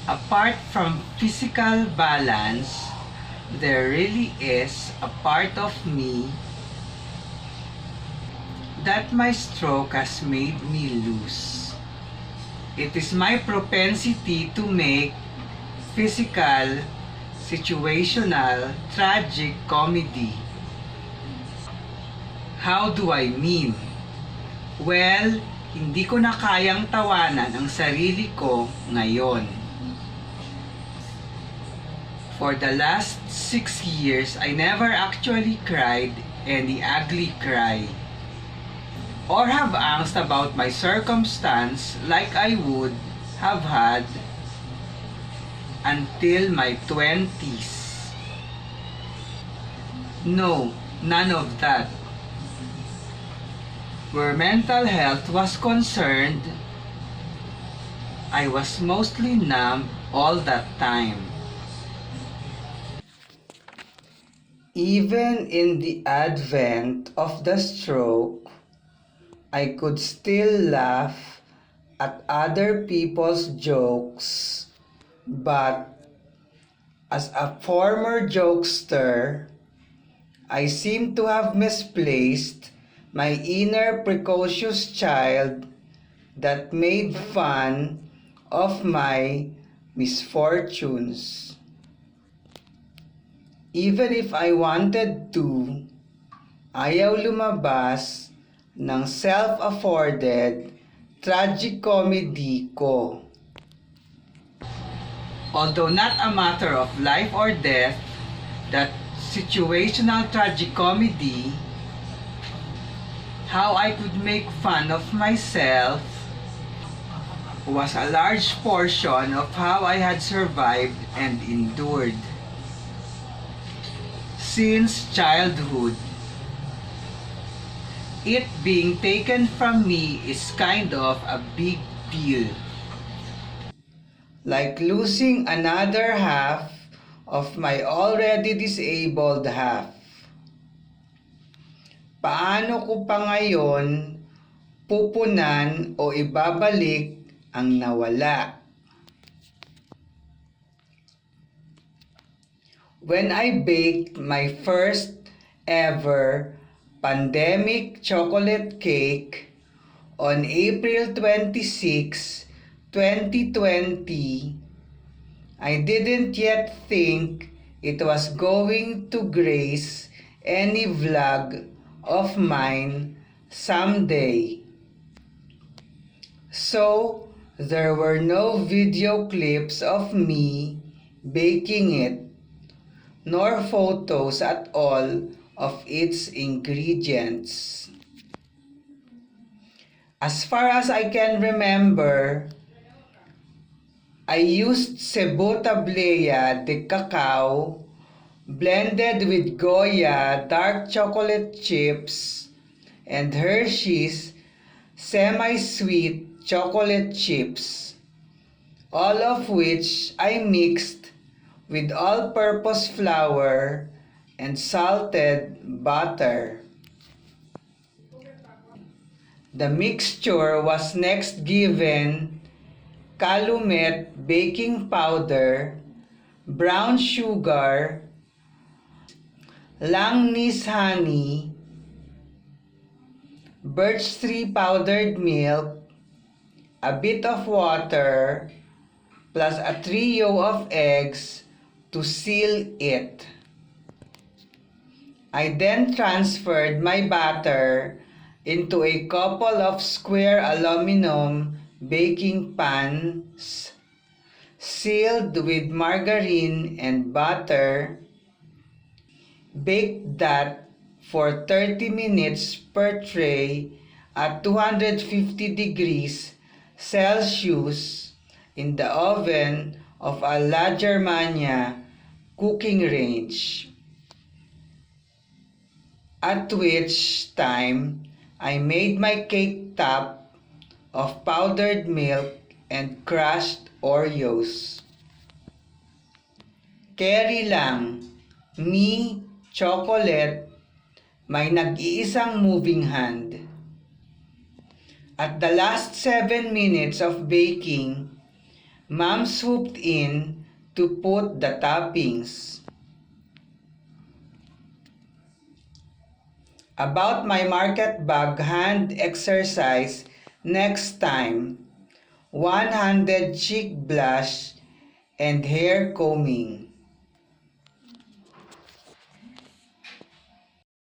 Apart from physical balance, there really is a part of me that my stroke has made me lose. It is my propensity to make physical, situational, tragic comedy. How do I mean? Well, hindi ko na kayang tawanan ang sarili ko ngayon. For the last 6 years, I never actually cried any ugly cry or have angst about my circumstance like I would have had until my 20s. No, none of that. Where mental health was concerned, I was mostly numb all that time. Even in the advent of the stroke, I could still laugh at other people's jokes, but as a former jokester, I seem to have misplaced my inner precocious child that made fun of my misfortunes. Even if I wanted to, ayaw lumabas ng self-afforded tragicomedy ko. Although not a matter of life or death, that situational tragicomedy, how I could make fun of myself, was a large portion of how I had survived and endured since childhood. It being taken from me is kind of a big deal. Like losing another half of my already disabled half. Paano ko pa ngayon pupunan o ibabalik ang nawala? When I baked my first ever pandemic chocolate cake on April 26, 2020, I didn't yet think it was going to grace any vlog of mine someday. So, there were no video clips of me baking it, nor photos at all of its ingredients. As far as I can remember, I used Cebu Tablea de Cacao blended with Goya dark chocolate chips and Hershey's semi-sweet chocolate chips, all of which I mixed with all-purpose flour and salted butter. The mixture was next given calumet baking powder, brown sugar, Langnis honey, birch tree powdered milk, a bit of water, plus a trio of eggs to seal it. I then transferred my batter into a couple of square aluminum baking pans sealed with margarine and butter. Baked that for 30 minutes per tray at 250 degrees Celsius in the oven of a La Germania cooking range, at which time I made my cake top of powdered milk and crushed Oreos. Carry lang, me, chocolate, may nag-iisang moving hand. At the last 7 minutes of baking, Mom swooped in to put the toppings. About my market bag hand exercise next time. One-handed cheek blush and hair combing.